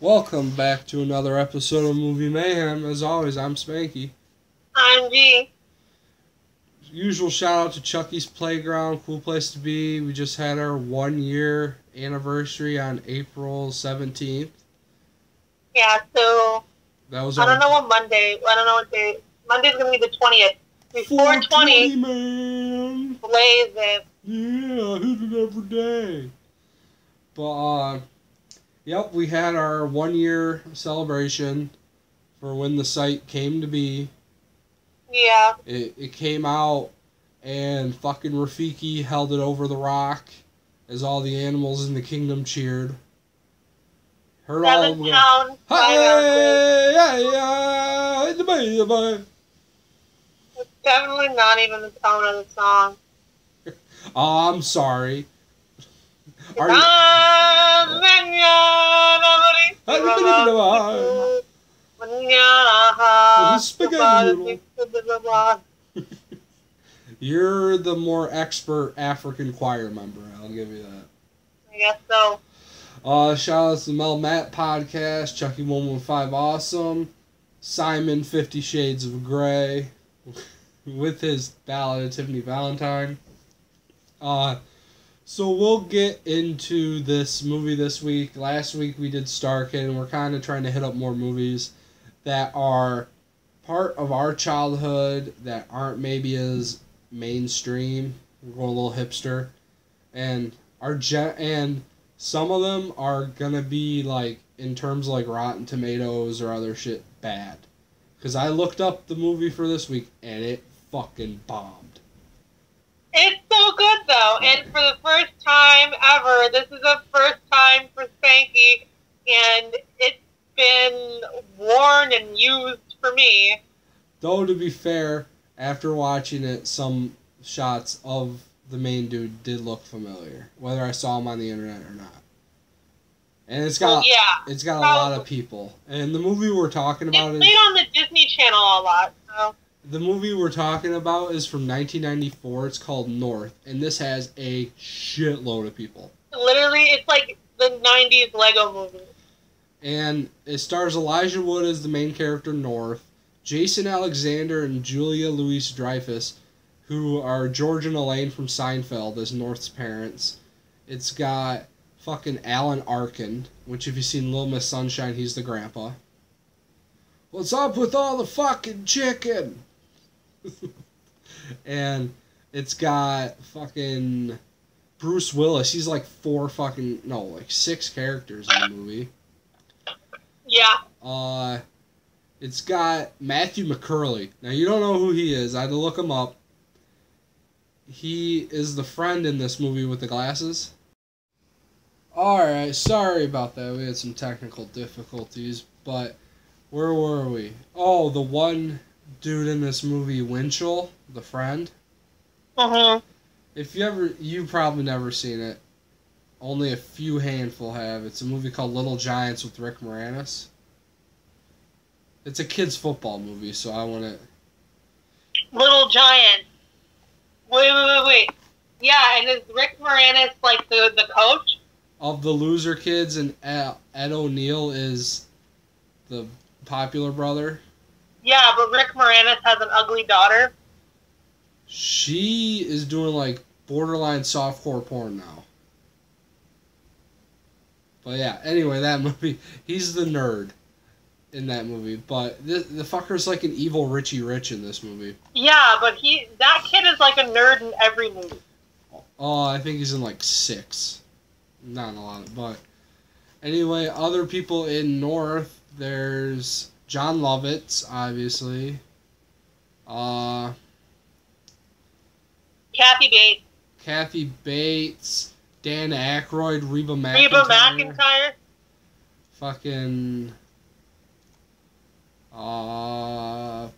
Welcome back to another episode of Movie Mayhem. As always, I'm Spanky. I'm G. Usual shout out to Chucky's Playground, cool place to be. We just had our 1 year anniversary on April 17th. Yeah, so That was I don't know what Monday. I don't know what day. Monday's gonna be the 20th. Before 20, man. blaze it. Yeah, I hit it every day. But yep, we had our 1 year celebration for when the site came to be. Yeah. It came out, and fucking Rafiki held it over the rock as all the animals in the kingdom cheered. Heard all of them go, £7. hey, yeah, it's It's definitely not even the tone of the song. Oh, I'm sorry. Are You're the more expert African choir member. I'll give you that. I guess so. Shout out to the Mel Matt podcast, Chucky 115 Awesome, Simon 50 Shades of Grey, with his ballad of Tiffany Valentine. So we'll get into this movie this week. Last week we did Starkid, and we're kind of trying to hit up more movies that are part of our childhood that aren't maybe as mainstream. We're going a little hipster, and and some of them are gonna be like, in terms of like Rotten Tomatoes or other shit, bad. Because I looked up the movie for this week and it fucking bombed. It's so good though, and for the first time ever, this is the first time for Spanky, and it's been worn and used for me. Though, to be fair, after watching it, some shots of the main dude did look familiar, whether I saw him on the internet or not. And it's got it's got a lot of people. And the movie we're talking about is played on the Disney Channel a lot. So. The movie we're talking about is from 1994. It's called North, and this has a shitload of people. Literally, it's like the 90s Lego movie. And it stars Elijah Wood as the main character, North, Jason Alexander and Julia Louis-Dreyfus, who are George and Elaine from Seinfeld as North's parents. It's got fucking Alan Arkin, which if you've seen Little Miss Sunshine, he's the grandpa. What's up with all the fucking chicken? And it's got fucking Bruce Willis. He's like six characters in the movie. Yeah. It's got Matthew McCurley. Now, you don't know who he is. I had to look him up. He is the friend in this movie with the glasses. Alright, sorry about that. We had some technical difficulties, but where were we? Oh, the one dude in this movie, Winchell, the friend. If you've probably never seen it. Only a few handful have. It's a movie called Little Giants with Rick Moranis. It's a kids' football movie, so I want to... Little Giants. Wait. Yeah, and is Rick Moranis like the coach? Of the loser kids, and Ed O'Neill is the popular brother. Yeah, but Rick Moranis has an ugly daughter. She is doing like borderline softcore porn now. But yeah, anyway, that movie, he's the nerd in that movie, but the fucker's like an evil Richie Rich in this movie. Yeah, but that kid is like a nerd in every movie. Oh, I think he's in like 6. Not a lot, but anyway, other people in North, there's John Lovitz, obviously. Kathy Bates, Dan Aykroyd, Reba McEntire. Fucking I'm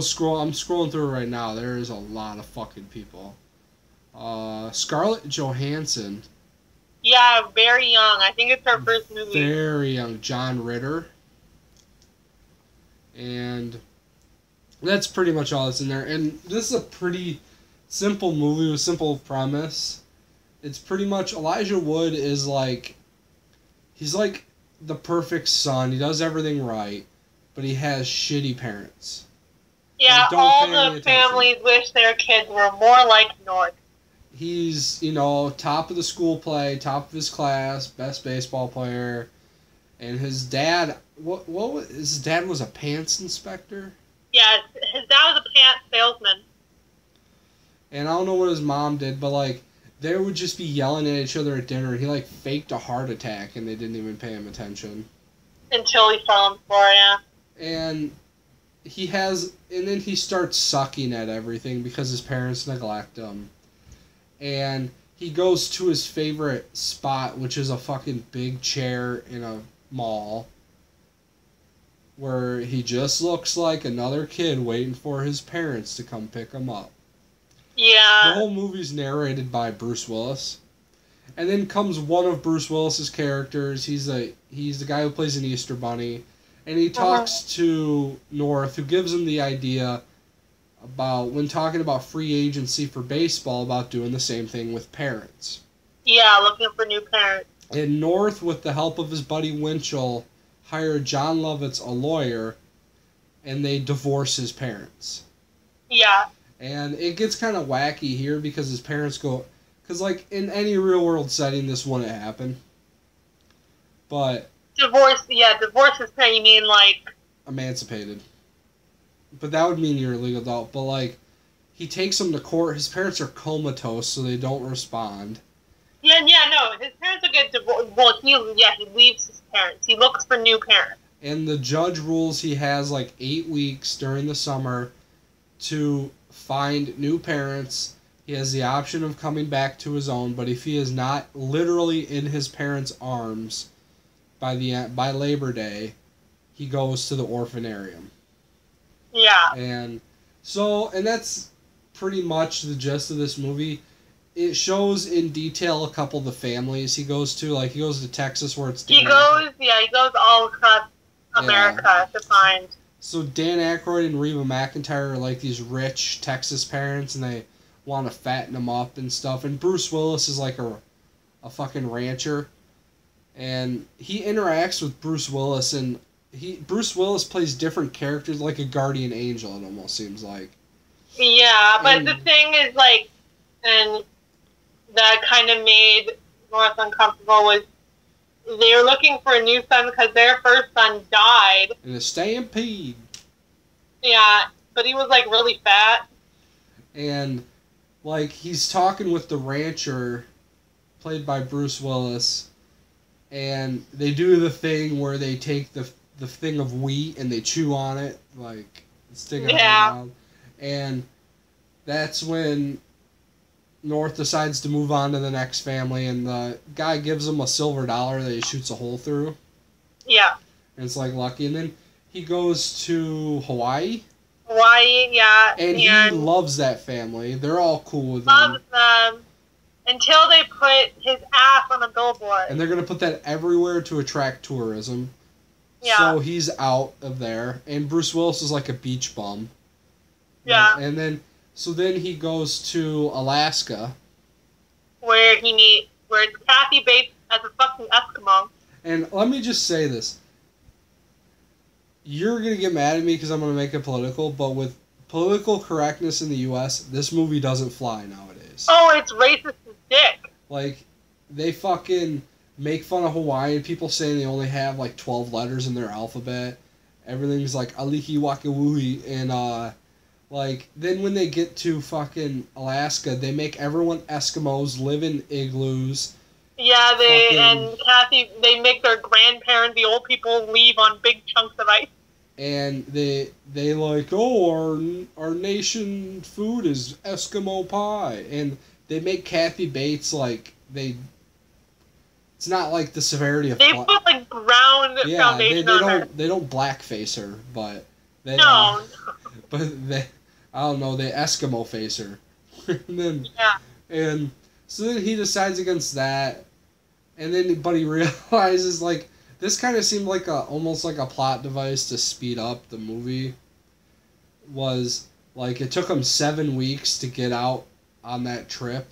scrolling through it right now. There is a lot of fucking people. Scarlett Johansson. Yeah, very young. I think it's her first movie. Very young. John Ritter. And that's pretty much all that's in there. And this is a pretty simple movie with simple premise. It's pretty much Elijah Wood is like... He's like the perfect son. He does everything right, but he has shitty parents. Yeah, all the families wish their kids were more like North. He's, you know, top of the school play, top of his class, best baseball player, and his dad. His dad was a pants inspector. Yeah, his dad was a pants salesman. And I don't know what his mom did, but like they would just be yelling at each other at dinner. And he like faked a heart attack, and they didn't even pay him attention until he fell on the floor. Yeah. And then he starts sucking at everything because his parents neglect him. And he goes to his favorite spot, which is a fucking big chair in a mall, where he just looks like another kid waiting for his parents to come pick him up. Yeah. The whole movie's narrated by Bruce Willis. And then comes one of Bruce Willis's characters. He's the guy who plays an Easter Bunny. And he talks to North, who gives him the idea about, when talking about free agency for baseball, about doing the same thing with parents. Yeah, looking for new parents. And North, with the help of his buddy Winchell, hired John Lovitz, a lawyer, and they divorce his parents. Yeah. And it gets kind of wacky here because his parents go... Because, like, in any real-world setting, this wouldn't happen. But... Divorce is you mean, like... Emancipated. But that would mean you're a legal adult. But, like, he takes them to court. His parents are comatose, so they don't respond. Yeah, no. His parents will get divorced. Well, he leaves his parents. He looks for new parents. And the judge rules he has, like, 8 weeks during the summer to find new parents. He has the option of coming back to his own, but if he is not literally in his parents' arms by Labor Day, he goes to the orphanarium. Yeah. And that's pretty much the gist of this movie. It shows in detail a couple of the families he goes to. Like, he goes to Texas where it's... He goes all across America to find... So Dan Aykroyd and Reba McEntire are like these rich Texas parents, and they want to fatten them up and stuff. And Bruce Willis is like a fucking rancher. And he interacts with Bruce Willis, and Bruce Willis plays different characters, like a guardian angel, it almost seems like. Yeah, but the thing is, like, and that kind of made North uncomfortable was they were looking for a new son because their first son died. In a stampede. Yeah, but he was, like, really fat. And, like, he's talking with the rancher, played by Bruce Willis, and they do the thing where they take the thing of wheat and they chew on it, like, stick it out their mouth. And that's when North decides to move on to the next family, and the guy gives him a silver dollar that he shoots a hole through. Yeah. And it's, like, lucky. And then he goes to Hawaii. Yeah. And he loves that family. They're all cool with him. Loves them. Until they put his ass on a billboard. And they're going to put that everywhere to attract tourism. Yeah. So he's out of there. And Bruce Willis is like a beach bum. Yeah. And then he goes to Alaska. Where Kathy Bates as a fucking Eskimo. And let me just say this. You're going to get mad at me because I'm going to make it political, but with political correctness in the U.S., this movie doesn't fly nowadays. Oh, it's racist as dick. Like, they fucking make fun of Hawaiian people saying they only have, like, 12 letters in their alphabet. Everything's like aliki wakawui. And, like, then when they get to fucking Alaska, they make everyone Eskimos, live in igloos. Yeah, they make their grandparents, the old people, leave on big chunks of ice. And they like, oh, our nation food is Eskimo pie. And they make Kathy Bates, like, it's not like the severity of... They put, like, brown foundation on her. They don't blackface her, but... They, no. But they... I don't know, they Eskimo face her. And so then he decides against that, but he realizes, like, this kind of seemed like almost like a plot device to speed up the movie. Was, like, it took him 7 weeks to get out on that trip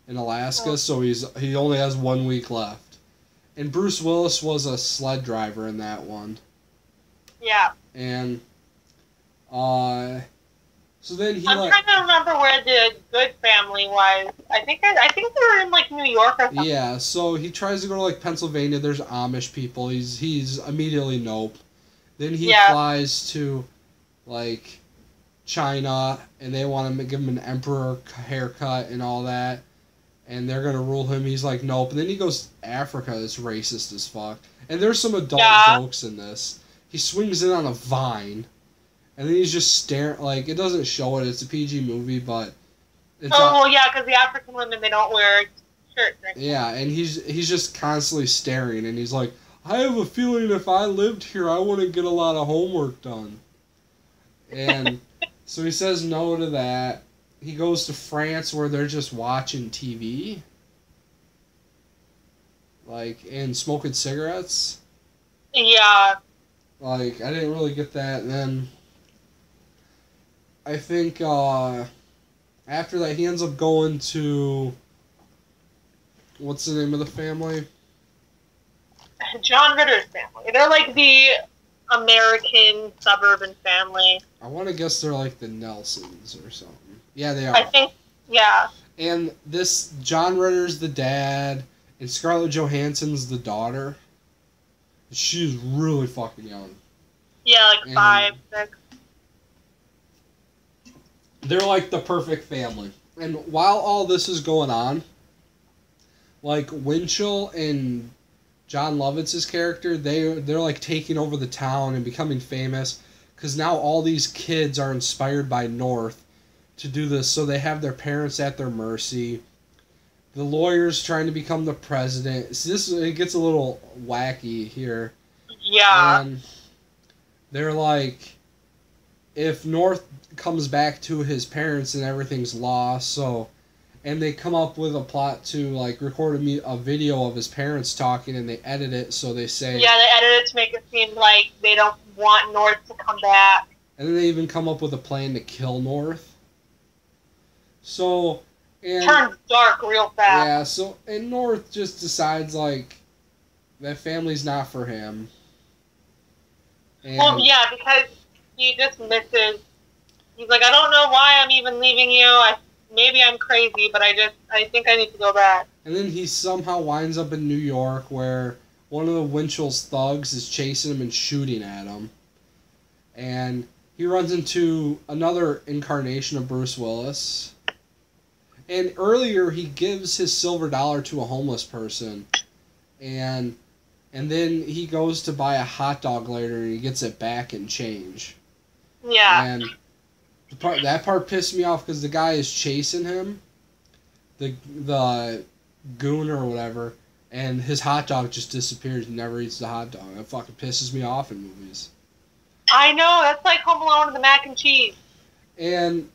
in Alaska, so he only has 1 week left. And Bruce Willis was a sled driver in that one. Yeah. And, so then he I'm trying to remember where the Good family was. I think they were in like New York or something. Yeah, so he tries to go to like Pennsylvania. There's Amish people. He's immediately nope. Then he flies to like China, and they want to give him an emperor haircut and all that, and they're gonna rule him. He's like nope. And then he goes to Africa. It's racist as fuck. And there's some adult jokes in this. He swings in on a vine. And then he's just staring, like, it doesn't show it, it's a PG movie, but... well, yeah, because the African women, they don't wear shirts. Right? Yeah, and he's just constantly staring, and he's like, I have a feeling if I lived here, I wouldn't get a lot of homework done. And so he says no to that. He goes to France where they're just watching TV. Like, and smoking cigarettes. Yeah. Like, I didn't really get that, and then... I think after that he ends up going to what's the name of the family? John Ritter's family. They're like the American suburban family. I want to guess they're like the Nelsons or something. Yeah, they are. I think, yeah. And this John Ritter's the dad, and Scarlett Johansson's the daughter. She's really fucking young. Yeah, like 5, 6. They're like the perfect family. And while all this is going on, like Winchell and John Lovitz's character, they're like taking over the town and becoming famous because now all these kids are inspired by North to do this, so they have their parents at their mercy. The lawyer's trying to become the president. So it gets a little wacky here. Yeah. And they're like, if North comes back to his parents and everything's lost, so... And they come up with a plot to, like, record a video of his parents talking, and they edit it, so they say... Yeah, they edit it to make it seem like they don't want North to come back. And then they even come up with a plan to kill North. So... And, turns dark real fast. Yeah, so... And North just decides, like, that family's not for him. And, well, yeah, because he just misses... He's like, I don't know why I'm even leaving you. Maybe I'm crazy, but I think I need to go back. And then he somehow winds up in New York where one of the Winchell's thugs is chasing him and shooting at him. And he runs into another incarnation of Bruce Willis. And earlier he gives his silver dollar to a homeless person. And then he goes to buy a hot dog later and he gets it back in change. Yeah. And that part pissed me off because the guy is chasing him, the goon or whatever, and his hot dog just disappears and never eats the hot dog. That fucking pisses me off in movies. I know, that's like Home Alone with the mac and cheese. And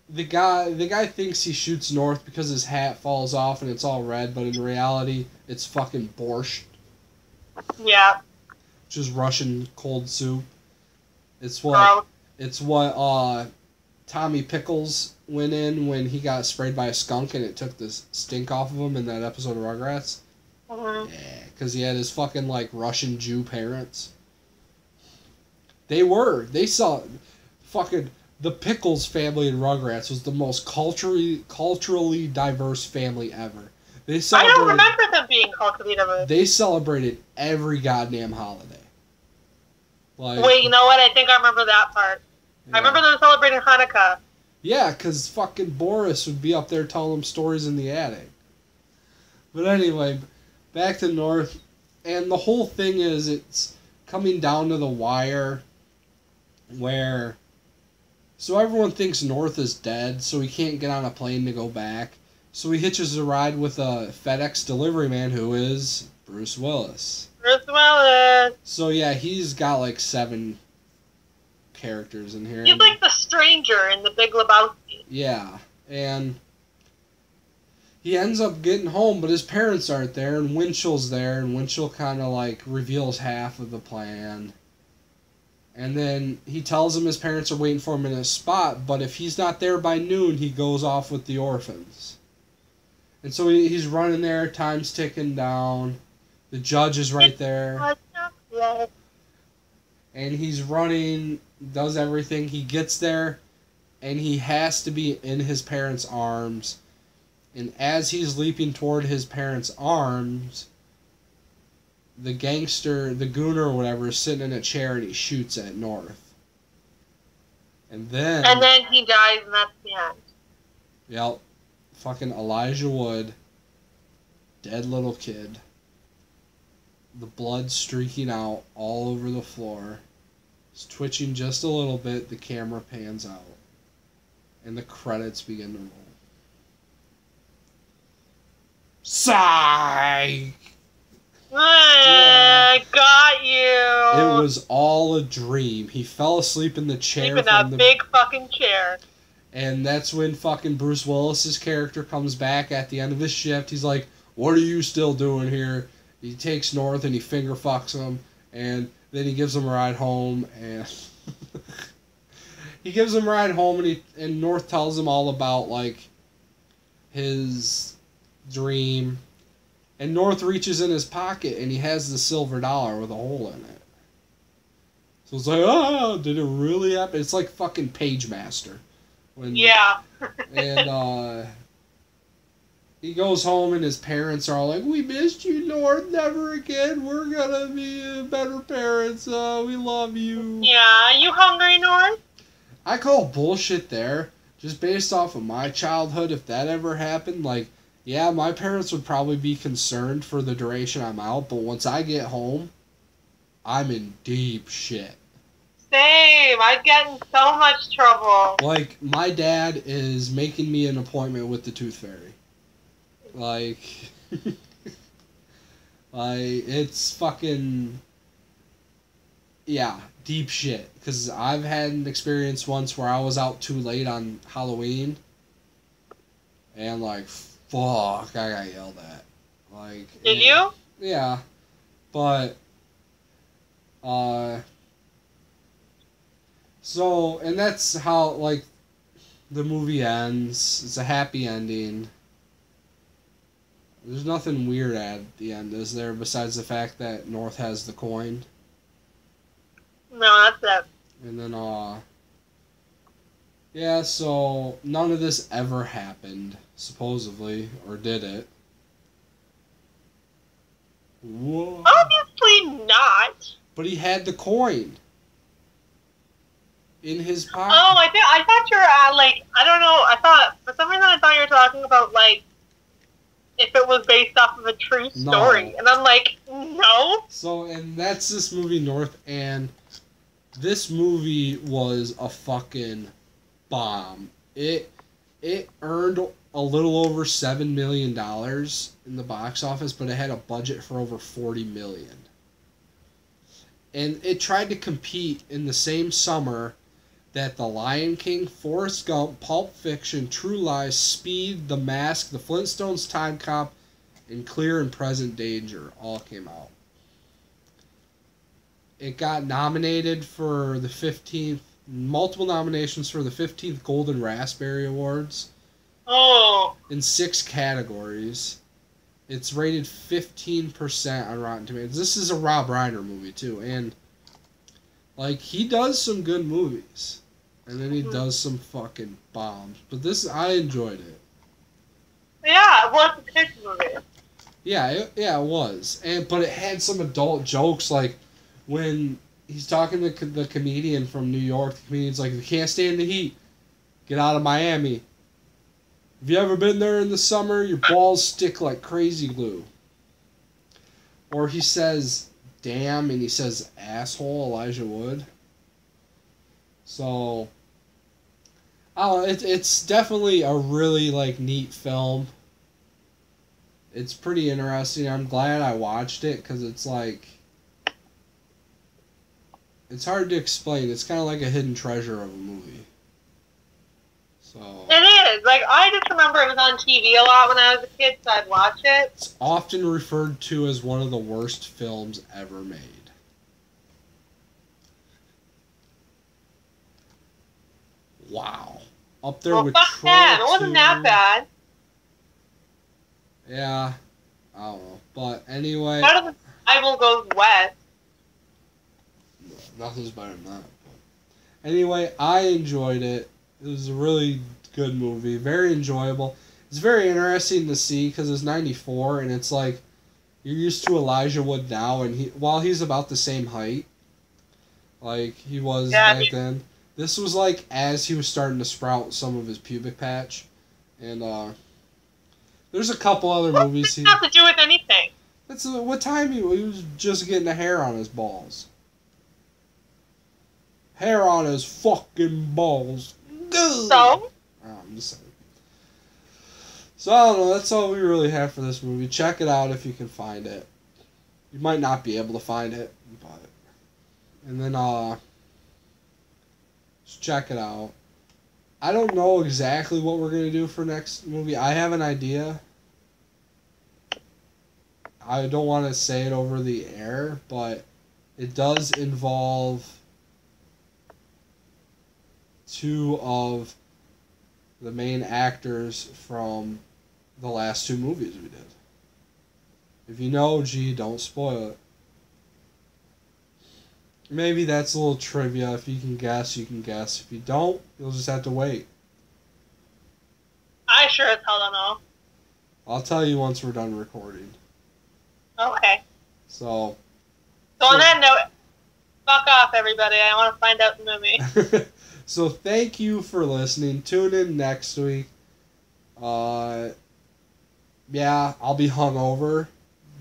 the guy thinks he shoots North because his hat falls off and it's all red, but in reality, it's fucking borscht. Yeah. Which is Russian cold soup. It's what Tommy Pickles went in when he got sprayed by a skunk and it took the stink off of him in that episode of Rugrats. Mm-hmm. Yeah, because he had his fucking, like, Russian Jew parents. They saw fucking... The Pickles family in Rugrats was the most culturally diverse family ever. I don't remember them being culturally diverse. They celebrated every goddamn holiday. Like, wait, you know what? I think I remember that part. Yeah. I remember them celebrating Hanukkah. Yeah, because fucking Boris would be up there telling them stories in the attic. But anyway, back to North. And the whole thing is it's coming down to the wire where... So everyone thinks North is dead, so he can't get on a plane to go back. So he hitches a ride with a FedEx delivery man who is Bruce Willis. Bruce Willis! So yeah, he's got like 7... characters in here. He's like the stranger in The Big Lebowski. Yeah, and he ends up getting home, but his parents aren't there, and Winchell's there, and Winchell kind of like reveals half of the plan. And then he tells him his parents are waiting for him in a spot, but if he's not there by noon, he goes off with the orphans. And so he's running there, time's ticking down. The judge is right there. And he's running, does everything. He gets there, and he has to be in his parents' arms. And as he's leaping toward his parents' arms, the gangster, the gooner or whatever, is sitting in a chair, and he shoots at North. And then he dies, and that's the end. Yep. Fucking Elijah Wood. Dead little kid. The blood streaking out all over the floor. It's twitching just a little bit. The camera pans out. And the credits begin to roll. Psych! Got you! It was all a dream. He fell asleep in the chair. Sleep in that big fucking chair. And that's when fucking Bruce Willis's character comes back at the end of his shift. He's like, "What are you still doing here?" He takes North and he finger fucks him, and then he gives him a ride home, and he gives him a ride home, and North tells him all about like his dream, and North reaches in his pocket and he has the silver dollar with a hole in it. So it's like, oh, did it really happen? It's like fucking Page Master. Yeah. And he goes home and his parents are all like, "We missed you, North. Never again. We're gonna be better parents. We love you." Yeah, you hungry, North? I call bullshit there. Just based off of my childhood, if that ever happened, like, yeah, my parents would probably be concerned for the duration I'm out, but once I get home, I'm in deep shit. Same. I'd get in so much trouble. Like, my dad is making me an appointment with the Tooth Fairy. Like, it's fucking, yeah, deep shit. Because I've had an experience once where I was out too late on Halloween, and, like, fuck, I got yelled at. Like, did you? Yeah. But, so, and that's how, like, the movie ends. It's a happy ending. There's nothing weird at the end, is there, besides the fact that North has the coin? No, that's it. And then, yeah, so none of this ever happened, supposedly, or did it? Whoa. Obviously not. But he had the coin in his pocket. Oh, I thought you were, like, I don't know, for some reason I thought you were talking about, like, if it was based off of a true story. No. And I'm like, no. So, and that's this movie, North, and this movie was a fucking bomb. It earned a little over $7 million in the box office, but it had a budget for over $40 million. And it tried to compete in the same summer that The Lion King, Forrest Gump, Pulp Fiction, True Lies, Speed, The Mask, The Flintstones, Time Cop, and Clear and Present Danger all came out. It got nominated for the 15th, multiple nominations for the 15th Golden Raspberry Awards. Oh. In 6 categories. It's rated 15% on Rotten Tomatoes. This is a Rob Reiner movie, too. And, like, he does some good movies. And then he does some fucking bombs. But this, I enjoyed it. Yeah, it was a kids movie. Yeah, it was. But it had some adult jokes, like, when he's talking to the comedian from New York, the comedian's like, "If you can't stand the heat, get out of Miami. Have you ever been there in the summer? Your balls stick like crazy glue." Or he says, "Damn," and he says, "Asshole," Elijah Wood. So, I don't know, it's definitely a really, like, neat film. It's pretty interesting. I'm glad I watched it, because it's, like, it's hard to explain. It's kind of like a hidden treasure of a movie. So, it is. Like, I just remember it was on TV a lot when I was a kid, so I'd watch it. It's often referred to as one of the worst films ever made. Wow. Up there with fuck Troll that. It 2. wasn't that bad. Yeah. I don't know. But anyway. rival goes west. Nothing's better than that. Anyway, I enjoyed it. It was a really good movie. Very enjoyable. It's very interesting to see because it's 94 and it's like you're used to Elijah Wood now, and while he's about the same height like he was back then, this was like as he was starting to sprout some of his pubic patch. And there's a couple other movies. What does that have to do with anything? That's what time he was just getting the hair on his balls. Hair on his fucking balls. So? I'm just saying. So, I don't know. That's all we really have for this movie. Check it out if you can find it. You might not be able to find it, but... And then, just check it out. I don't know exactly what we're going to do for next movie. I have an idea. I don't want to say it over the air, but it does involve two of the main actors from the last two movies we did. If you know, don't spoil it. Maybe that's a little trivia. If you can guess, you can guess. If you don't, you'll just have to wait. I sure as hell don't know. I'll tell you once we're done recording. Okay. So on that note, fuck off, everybody. I want to find out the movie. So thank you for listening. Tune in next week. Yeah, I'll be hungover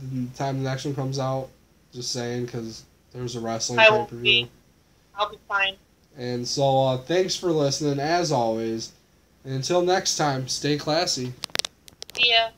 the time the next one comes out. Just saying, because there's a wrestling pay-per-view. I'll be fine. And so thanks for listening, as always. And until next time, stay classy. See ya.